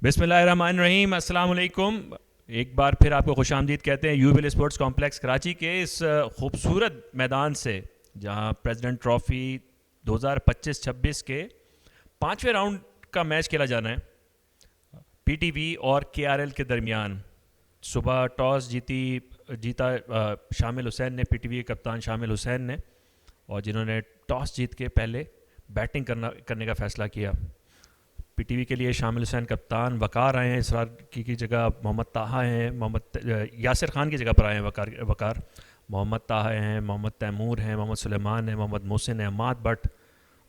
बिस्मिल्लाहिर्रहमानिर्रहीम, अस्सलाम वालेकुम। एक बार फिर आपको खुशामदीद कहते हैं यूबिल स्पोर्ट्स कॉम्प्लेक्स कराची के इस खूबसूरत मैदान से, जहां प्रेसिडेंट ट्रॉफ़ी 2025-26 के पाँचवें राउंड का मैच खेला जाना है पीटीवी और केआरएल के दरमियान। सुबह टॉस जीता शामिल हुसैन ने, पीटीवी के कप्तान शामिल हुसैन ने, और जिन्होंने टॉस जीत के पहले बैटिंग करने का फ़ैसला किया। पीटीवी के लिए शामिल हुसैन कप्तान, वकार आए हैं इसरार की जगह, मोहम्मद ताहा हैं, मोहम्मद यासिर खान की जगह पर आए हैं वकार, मोहम्मद ताहा हैं, मोहम्मद तैमूर हैं, मोहम्मद सुलेमान हैं, मोहम्मद मोहसिन हैं, अम्माद भट्ट,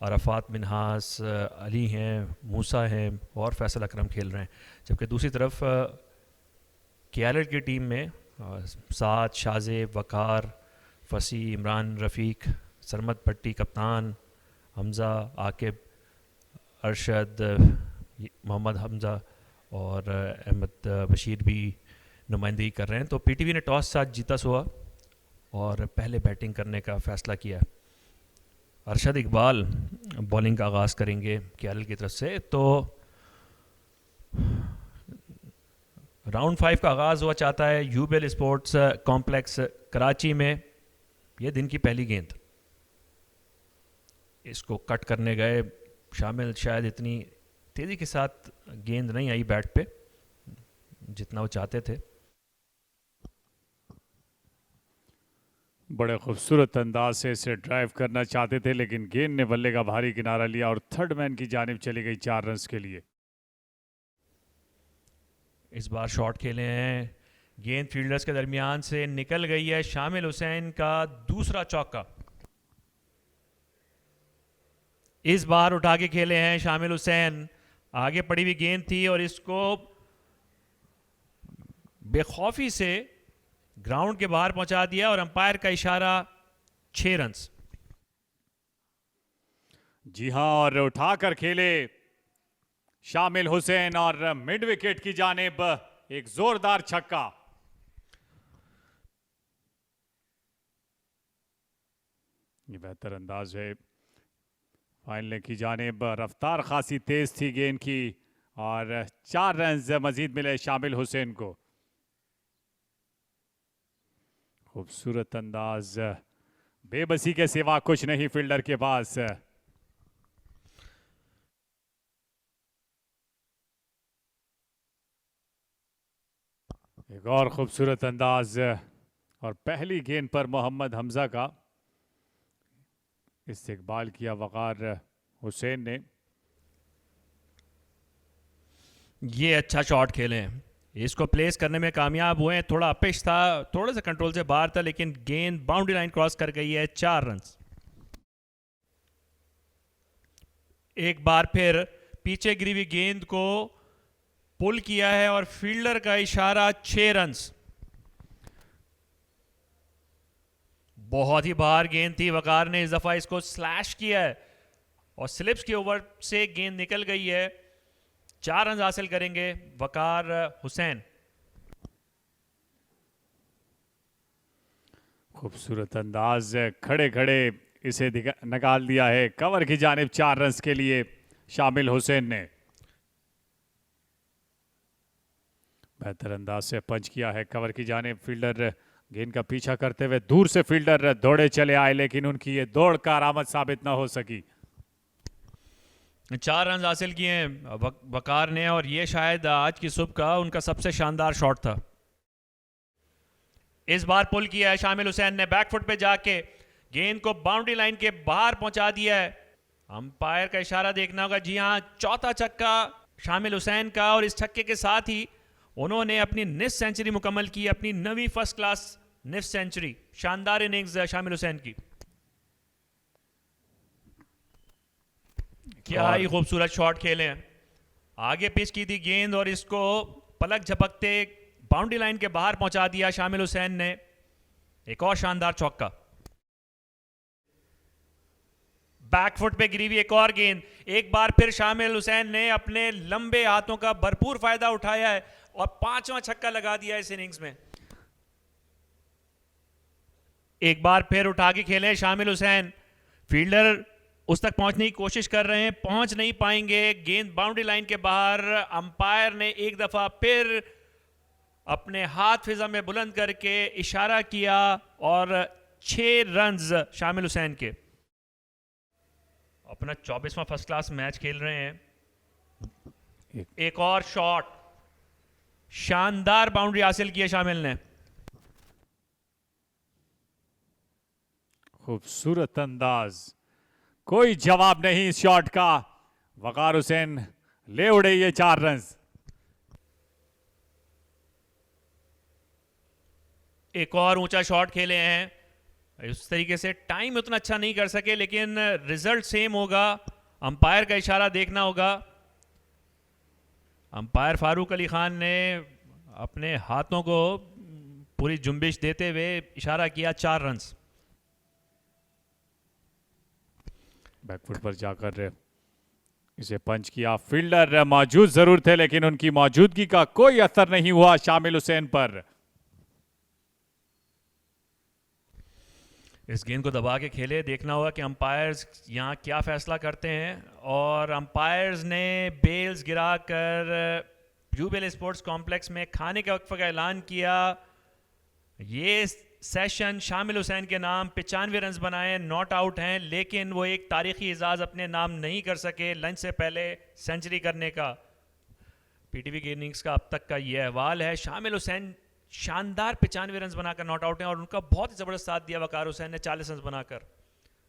अरफात मिनहास, अली हैं, मूसा हैं और फैसल अकरम खेल रहे हैं। जबकि दूसरी तरफ केआरएल की टीम में साद, शाज़ेब, वकार, फसी, इमरान रफ़ीक, सरमद भट्टी कप्तान, हमज़ा, आकिब, अरशद, मोहम्मद हमज़ा और अहमद बशीर भी नुमाइंदगी कर रहे हैं। तो पीटीवी ने टॉस साथ जीता हुआ और पहले बैटिंग करने का फ़ैसला किया। अरशद इकबाल बॉलिंग का आगाज़ करेंगे केआरएल की तरफ से। तो राउंड 5 का आगाज़ हुआ चाहता है यूबिल स्पोर्ट्स कॉम्प्लेक्स कराची में। ये दिन की पहली गेंद, इसको कट करने गए शामिल, शायद इतनी तेज़ी के साथ गेंद नहीं आई बैट पे जितना वो चाहते थे। बड़े खूबसूरत अंदाज से इसे ड्राइव करना चाहते थे, लेकिन गेंद ने बल्ले का भारी किनारा लिया और थर्ड मैन की जानिब चली गई 4 रन्स के लिए। इस बार शॉट खेले हैं, गेंद फील्डर्स के दरमियान से निकल गई है। शामिल हुसैन का दूसरा चौका इस बार उठा के खेले हैं शामिल हुसैन। आगे पड़ी हुई गेंद थी और इसको बेखौफी से ग्राउंड के बाहर पहुंचा दिया और अंपायर का इशारा 6 रन्स। जी हां, और उठाकर खेले शामिल हुसैन और मिड विकेट की जानिब एक जोरदार छक्का। ये बेहतर अंदाज है। फाइनल की जानिब रफ्तार खासी तेज थी गेंद की और 4 रन्स मजीद मिले शामिल हुसैन को। खूबसूरत अंदाज, बेबसी के सिवा कुछ नहीं फील्डर के पास। एक और खूबसूरत अंदाज और पहली गेंद पर मोहम्मद हमजा का इस्तेकबाल किया वकार हुसैन ने। ये अच्छा शॉट खेले हैं, इसको प्लेस करने में कामयाब हुए हैं। थोड़ा अपिश था, थोड़े से कंट्रोल से बाहर था, लेकिन गेंद बाउंड्री लाइन क्रॉस कर गई है। 4 रन्स। एक बार फिर पीछे गिरी हुई गेंद को पुल किया है और फील्डर का इशारा 6 रन्स। बहुत ही बाहर गेंद थी, वकार ने इस दफा इसको स्लैश किया है और स्लिप्स के ओवर से गेंद निकल गई है। 4 रन हासिल करेंगे वकार हुसैन। खूबसूरत अंदाज, खड़े खड़े इसे निकाल दिया है कवर की जानिब 4 रन्स के लिए शामिल हुसैन ने। बेहतर अंदाज से पंच किया है कवर की जानिब। फील्डर गेंद का पीछा करते हुए दूर से फील्डर दौड़े चले आए, लेकिन उनकी ये दौड़ कारआमद साबित ना हो सकी। 4 रन हासिल किए हैं वकार ने और ये शायद आज की सुबह का उनका सबसे शानदार शॉट था। इस बार पुल किया है शामिल हुसैन ने, बैकफुट पे जाके गेंद को बाउंड्री लाइन के बाहर पहुंचा दिया है। अंपायर का इशारा देखना होगा। जी हां, चौथा छक्का शामिल हुसैन का और इस छक्के के साथ ही उन्होंने अपनी निस सेंचुरी मुकम्मल की, अपनी 9वीं फर्स्ट क्लास निस सेंचुरी। शानदार इनिंग्स शामिल हुसैन की, क्या ही खूबसूरत शॉट खेले हैं। आगे पिच की थी गेंद और इसको पलक झपकते बाउंड्री लाइन के बाहर पहुंचा दिया शामिल हुसैन ने। एक और शानदार चौका। बैकफुट पे गिरी हुई एक और गेंद। एक बार फिर शामिल हुसैन ने अपने लंबे हाथों का भरपूर फायदा उठाया है और 5वां छक्का लगा दिया इस इनिंग्स में। एक बार फिर उठा के खेले शामिल हुसैन। फील्डर उस तक पहुंचने की कोशिश कर रहे हैं, पहुंच नहीं पाएंगे। गेंद बाउंड्री लाइन के बाहर। अंपायर ने एक दफा फिर अपने हाथ फिजा में बुलंद करके इशारा किया और 6 रन्स शामिल हुसैन के अपना 24वां फर्स्ट क्लास मैच खेल रहे हैं। एक और शॉट, शानदार बाउंड्री हासिल की है शामिल ने। खूबसूरत अंदाज, कोई जवाब नहीं इस शॉट का। वकार हुसैन ले उड़े ये 4 रन। एक और ऊंचा शॉट खेले हैं। इस तरीके से टाइम उतना अच्छा नहीं कर सके, लेकिन रिजल्ट सेम होगा। अंपायर का इशारा देखना होगा। अंपायर फारूक अली खान ने अपने हाथों को पूरी जुम्बिश देते हुए इशारा किया 4 रन। बैकफुट पर जाकर इसे पंच किया। फील्डर मौजूद जरूर थे, लेकिन उनकी मौजूदगी का कोई असर नहीं हुआ शामिल हुसैन पर। इस गेंद को दबा के खेले, देखना होगा कि अंपायर्स यहाँ क्या फैसला करते हैं। और अंपायर्स ने बेल्स गिराकर जुबेल स्पोर्ट्स कॉम्प्लेक्स में खाने के वक्फे का ऐलान किया। ये सेशन शामिल हुसैन के नाम 95 रन बनाए, नॉट आउट हैं, लेकिन वो एक तारीखी एजाज़ अपने नाम नहीं कर सके लंच से पहले सेंचुरी करने का। पीटीवी गेमिंग्स का अब तक का ये अहवाल है। शामिल हुसैन शानदार 95 रन बनाकर नॉट आउट हैं और उनका बहुत ही ज़बरदस्त साथ दिया वकार हुसैन ने 40 रन बनाकर।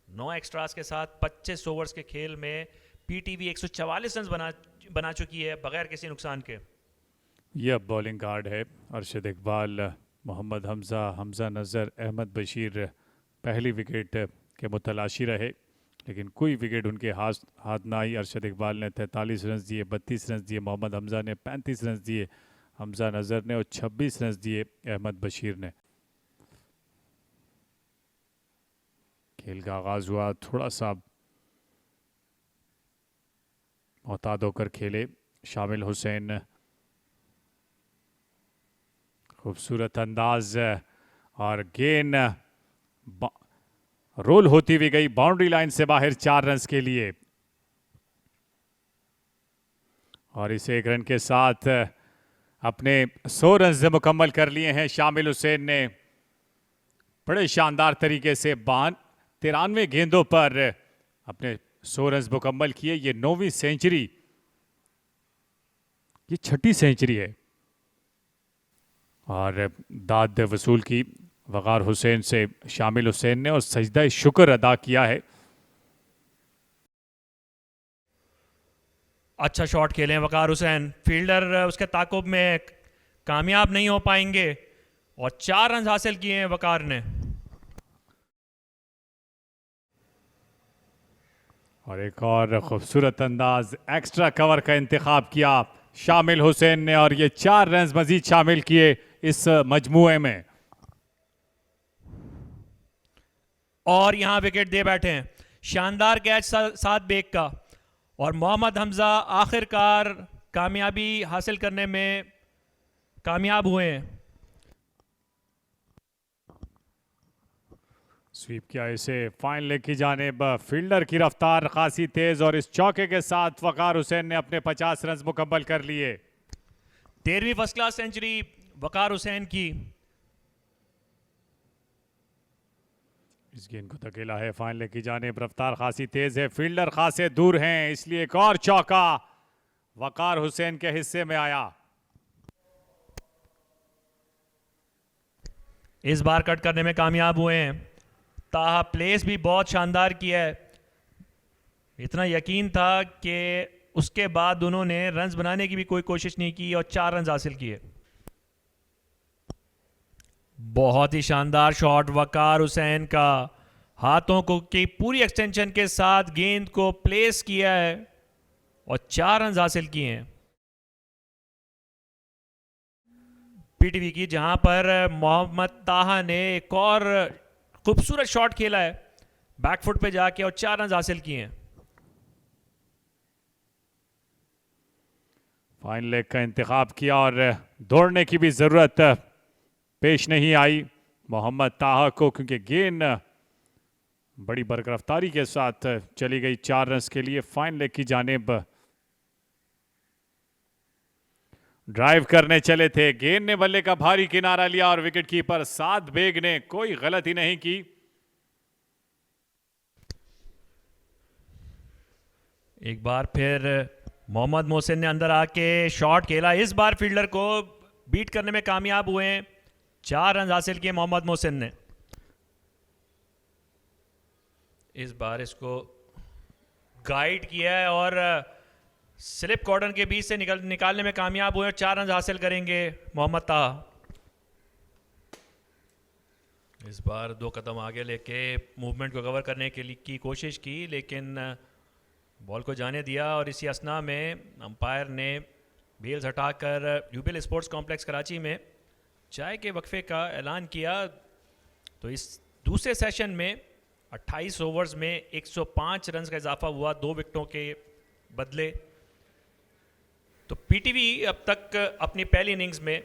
9 एक्स्ट्रास के साथ 25 ओवर्स के खेल में पीटीवी 144 रन बना चुकी है बगैर किसी नुकसान के। यह बॉलिंग कार्ड है। अरशद इकबाल, मोहम्मद हमजा नज़र, अहमद बशीर पहली विकेट के मुतलाशी रहे, लेकिन कोई विकेट उनके हाथ ना आई। अरशद इकबाल ने 43 रन दिए, 32 रन दिए मोहम्मद हमजा ने, 35 रन दिए हमजा नज़र ने और 26 रन दिए अहमद बशीर ने। खेल का आगाज हुआ, थोड़ा सा मोहतात होकर खेले शामिल हुसैन। खूबसूरत अंदाज और गेंद रोल होती हुई गई बाउंड्री लाइन से बाहर 4 रन के लिए। और इस 1 रन के साथ अपने 100 रन मुकम्मल कर लिए हैं शामिल हुसैन ने। बड़े शानदार तरीके से 93 गेंदों पर अपने 100 रन मुकम्मल किए। ये 9वीं सेंचुरी, ये 6ठी सेंचुरी है। और दाद वसूल की वकार हुसैन से शामिल हुसैन ने और सजदा शुक्र अदा किया है। अच्छा शॉट खेले हैं वकार हुसैन, फील्डर उसके ताकुब में कामयाब नहीं हो पाएंगे और 4 रन हासिल किए हैं वकार ने। और एक और खूबसूरत अंदाज, एक्स्ट्रा कवर का इंतखाब किया शामिल हुसैन ने और ये 4 रन मजीद शामिल किए इस मजमुए में। और यहां विकेट दे बैठे हैं। शानदार कैच सात बेग का और मोहम्मद हमजा आखिरकार कामयाबी हासिल करने में कामयाब हुए हैं। स्वीप किया इसे फाइन लेग की जानिब। फील्डर की रफ्तार खासी तेज और इस चौके के साथ वकार हुसैन ने अपने 50 रन मुकम्मल कर लिए। 13वीं फर्स्ट क्लास सेंचुरी वकार हुसैन की। इस गेंद को धकेला है फाइन लेग की जानिब, रफ्तार खासी तेज है, फील्डर खासे दूर हैं, इसलिए एक और चौका वकार हुसैन के हिस्से में आया। इस बार कट करने में कामयाब हुए हैं। ताहा प्लेस भी बहुत शानदार किया है। इतना यकीन था कि उसके बाद उन्होंने रन्स बनाने की भी कोई कोशिश नहीं की और 4 रन हासिल किए। बहुत ही शानदार शॉट वकार हुसैन का, हाथों को की पूरी एक्सटेंशन के साथ गेंद को प्लेस किया है और 4 रन हासिल किए हैं। पीटीवी की जहां पर मोहम्मद ताहा ने एक और खूबसूरत शॉट खेला है बैकफुट पे जाके और 4 रन हासिल किए हैं। फाइन लेग का इंतखाब किया और दौड़ने की भी जरूरत पेश नहीं आई मोहम्मद ताहा को, क्योंकि गेंद बड़ी बरकरारी के साथ चली गई 4 रन के लिए फाइन लेग की जानिब। ड्राइव करने चले थे, गेंद ने बल्ले का भारी किनारा लिया और विकेट कीपर साद बेग ने कोई गलती नहीं की। एक बार फिर मोहम्मद मोहसिन ने अंदर आके शॉट खेला, इस बार फील्डर को बीट करने में कामयाब हुए। 4 रन हासिल किए मोहम्मद मोहसिन ने। इस बार इसको गाइड किया है और स्लिप कॉर्डन के बीच से निकालने में कामयाब हुए और 4 रन हासिल करेंगे मोहम्मद ताहा। इस बार 2 कदम आगे लेके मूवमेंट को कवर करने के लिए की कोशिश की, लेकिन बॉल को जाने दिया और इसी असना में अंपायर ने बेल्स हटाकर यूबीएल स्पोर्ट्स कॉम्प्लेक्स कराची में चाय के वक्फे का ऐलान किया। तो इस दूसरे सेशन में 28 ओवर्स में 105 रन का इजाफा हुआ 2 विकेटों के बदले। तो पीटीवी अब तक अपनी पहली इनिंग्स में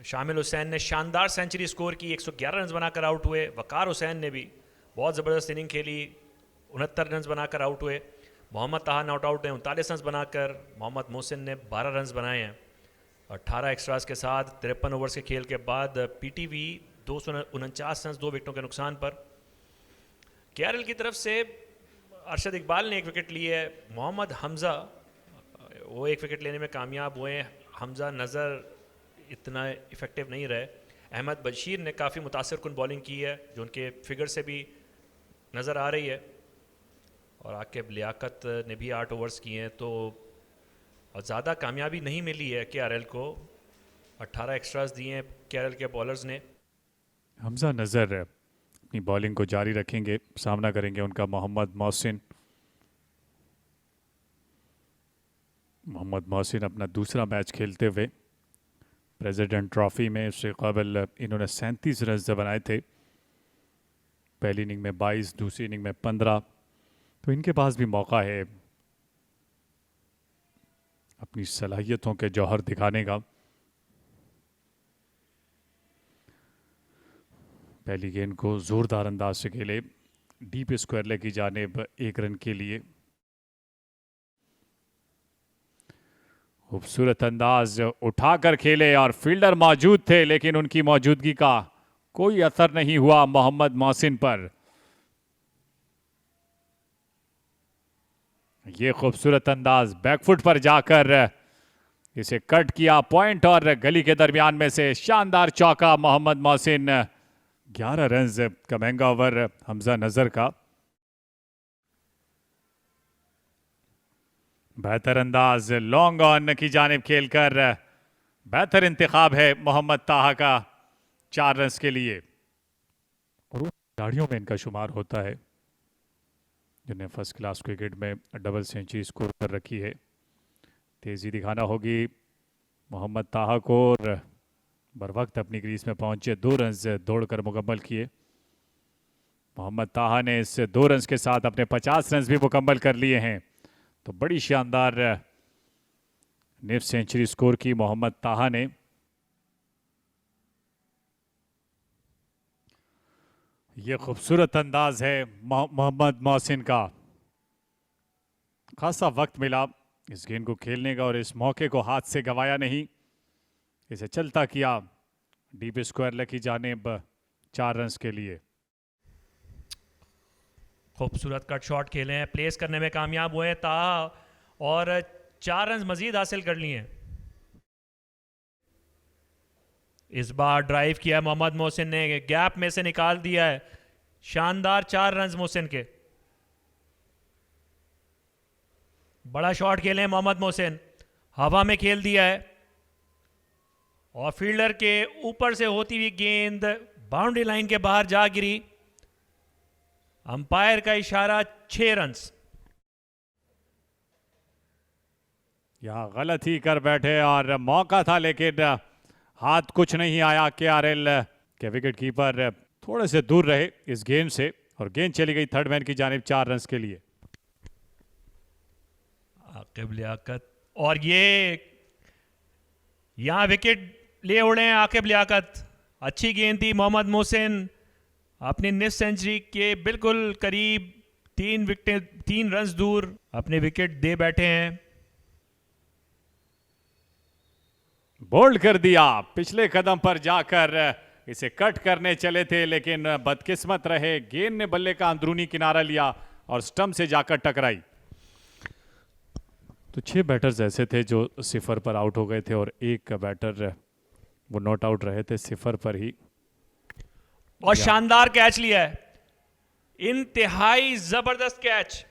शामिल हुसैन ने शानदार सेंचुरी स्कोर की, 111 रन बनाकर आउट हुए। वकार हुसैन ने भी बहुत ज़बरदस्त इनिंग खेली, 69 रन बनाकर आउट हुए। मोहम्मद ताहा नॉट आउट हैं 39 रन बनाकर। मोहम्मद मोहसिन ने 12 रन बनाए हैं 18 एक्स्ट्रास के साथ। 53 ओवर्स के खेल के बाद पीटीवी 249 रन 2 विकेटों के नुकसान पर। केआरएल की तरफ से अरशद इकबाल ने 1 विकेट ली है। मोहम्मद हमज़ा वो 1 विकेट लेने में कामयाब हुए। हमज़ा नज़र इतना इफ़ेक्टिव नहीं रहे। अहमद बशीर ने काफ़ी मुतासर कुन बॉलिंग की है, जो उनके फिगर से भी नज़र आ रही है। और आकिब लियाकत ने भी 8 ओवर्स किए हैं, तो ज़्यादा कामयाबी नहीं मिली है केआरएल को। 18 एक्स्ट्रास दिए हैं केआरएल के बॉलर्स ने। हमजा नज़र अपनी बॉलिंग को जारी रखेंगे, सामना करेंगे उनका मोहम्मद मोहसिन। मोहम्मद मोहसिन अपना दूसरा मैच खेलते हुए प्रेसिडेंट ट्रॉफी में, इससे कबल इन्होंने 37 रन बनाए थे। पहली इनिंग में 22, दूसरी इनिंग में 15। तो इनके पास भी मौका है अपनी सलाहियतों के जौहर दिखाने का। पहली गेंद को जोरदार अंदाज से खेले, डीप स्क्वायर लेग की जानिब 1 रन के लिए। खूबसूरत अंदाज उठाकर खेले और फील्डर मौजूद थे, लेकिन उनकी मौजूदगी का कोई असर नहीं हुआ मोहम्मद मोहसिन पर। ये खूबसूरत अंदाज बैकफुट पर जाकर इसे कट किया, पॉइंट और गली के दरमियान में से शानदार चौका मोहम्मद मोहसिन। 11 रन का महंगा ओवर हमजा नजर का। बेहतर अंदाज लॉन्ग ऑन की जानिब खेलकर बेहतर इंतखाब है मोहम्मद ताहा का 4 रन के लिए। और खिलाड़ियों में इनका शुमार होता है जिन्हें फर्स्ट क्लास क्रिकेट में डबल सेंचुरी स्कोर कर रखी है। तेज़ी दिखाना होगी मोहम्मद ताहा को और बर वक्त अपनी क्रीज में पहुंचे 2 रन दौड़कर मुकम्मल किए। मोहम्मद ताहा ने इस 2 रन के साथ अपने 50 रन भी मुकम्मल कर लिए हैं। तो बड़ी शानदार निफ सेंचुरी स्कोर की मोहम्मद ताहा ने। यह खूबसूरत अंदाज है मोहम्मद मोहसिन का। खासा वक्त मिला इस गेंद को खेलने का और इस मौके को हाथ से गंवाया नहीं, इसे चलता किया डीप स्क्वायर लेग की जानिब 4 रन के लिए। खूबसूरत कट शॉट खेले हैं, प्लेस करने में कामयाब हुए ताहा और 4 रन मजीद हासिल कर लिए हैं। इस बार ड्राइव किया मोहम्मद मोहसिन ने, गैप में से निकाल दिया है। शानदार 4 रन मोहसिन के। बड़ा शॉट खेले मोहम्मद मोहसिन, हवा में खेल दिया है और फील्डर के ऊपर से होती हुई गेंद बाउंड्री लाइन के बाहर जा गिरी। अंपायर का इशारा 6 रन। यहां गलत ही कर बैठे और मौका था, लेकिन हाथ कुछ नहीं आया। केआरएल के विकेट कीपर थोड़े से दूर रहे इस गेंद से और गेंद चली गई थर्ड मैन की जानिब 4 रन के लिए। आकिब लियाकत और ये यहां विकेट ले उड़े हैं आकिब लियाकत। अच्छी गेंद थी मोहम्मद मोहसिन, अपनी निस सेंचुरी के बिल्कुल करीब 3 रन दूर अपने विकेट दे बैठे हैं। बोल्ड कर दिया, पिछले कदम पर जाकर इसे कट करने चले थे, लेकिन बदकिस्मत रहे, गेंद ने बल्ले का अंदरूनी किनारा लिया और स्टंप से जाकर टकराई। तो 6 बैटर्स ऐसे थे जो 0 पर आउट हो गए थे और एक बैटर वो नॉट आउट रहे थे 0 पर ही। और शानदार कैच लिया है, इंतहाई जबरदस्त कैच।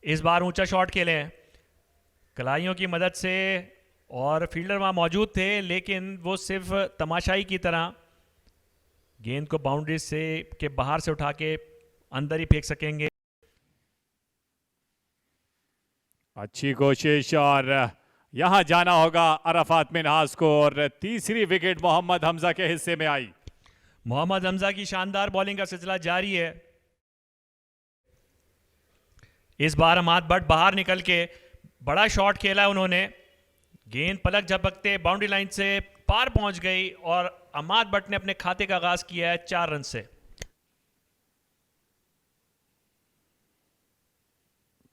इस बार ऊंचा शॉट खेले हैं कलाइयों की मदद से और फील्डर वहां मौजूद थे, लेकिन वो सिर्फ तमाशाई की तरह गेंद को बाउंड्री से के बाहर से उठा के अंदर ही फेंक सकेंगे। अच्छी कोशिश और यहां जाना होगा अरफात मिन्हास को, और तीसरी विकेट मोहम्मद हमजा के हिस्से में आई। मोहम्मद हमजा की शानदार बॉलिंग का सिलसिला जारी है। इस बार अमाद भट्ट बाहर निकल के बड़ा शॉट खेला उन्होंने, गेंद पलक झपकते बाउंड्री लाइन से पार पहुंच गई और अमाद भट्ट ने अपने खाते का आगाज किया है 4 रन से।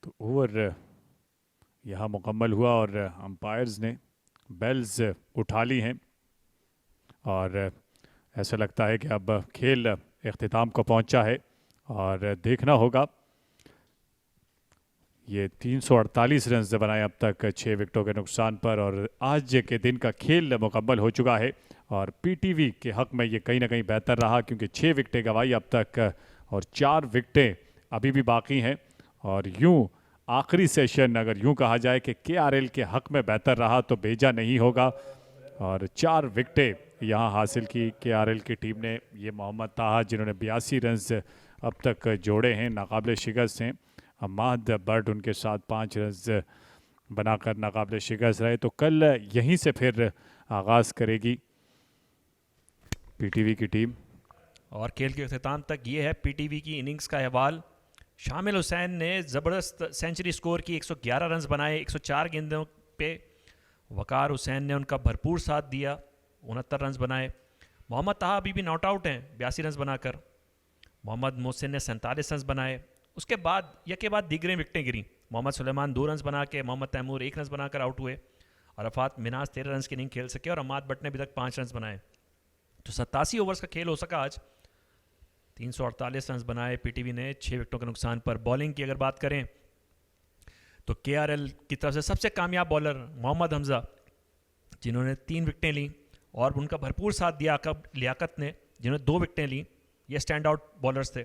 तो ओवर यहां मुकम्मल हुआ और अंपायर्स ने बेल्स उठा ली हैं और ऐसा लगता है कि अब खेल इख्तिताम को पहुंचा है। और देखना होगा, ये 348 रन बनाए अब तक 6 विकेटों के नुकसान पर, और आज के दिन का खेल मुकम्मल हो चुका है। और पीटीवी के हक में ये कहीं ना कहीं बेहतर रहा, क्योंकि 6 विकेटें गंवाई अब तक और 4 विकेटें अभी भी बाकी हैं। और यूं आखिरी सेशन अगर यूं कहा जाए कि केआरएल के हक में बेहतर रहा तो बेजा नहीं होगा। और 4 विकेटें यहाँ हासिल की केआरएल की टीम ने। ये मोहम्मद ताहा जिन्होंने 82 रन अब तक जोड़े हैं, नाकाबिल शिकस्त हैं। अमाद भट्ट उनके साथ 5 रन बनाकर नाकाबिल शिकस्त रहे। तो कल यहीं से फिर आगाज़ करेगी पीटीवी की टीम। और खेल के अख्ताम तक ये है पीटीवी की इनिंग्स का अहवाल। शामिल हुसैन ने ज़बरदस्त सेंचुरी स्कोर की, 111 रन बनाए 104 गेंदों पे। वकार हुसैन ने उनका भरपूर साथ दिया, 69 रन बनाए। मोहम्मद ताहा अभी भी नॉट आउट हैं 82 रन बनाकर। मोहम्मद मोहसिन ने 47 रन बनाए। उसके बाद के बाद दीगरें विकटें गिरी। मोहम्मद सुलेमान 2 रन बना के, मोहम्मद तैमूर 1 रन बनाकर आउट हुए। अरफात मिनाज 13 रन की इनिंग खेल सके और अमाद भट्ट ने अभी तक 5 रन बनाए। तो 87 ओवर्स का खेल हो सका आज। 348 रन बनाए पीटीवी ने 6 विकेटों के नुकसान पर। बॉलिंग की अगर बात करें तो केआरएल की तरफ से सबसे कामयाब बॉलर मोहम्मद हमजा, जिन्होंने 3 विकेटें ली, और उनका भरपूर साथ दिया लियाकत ने, जिन्होंने 2 विकेटें ली। ये स्टैंड आउट बॉलर्स थे।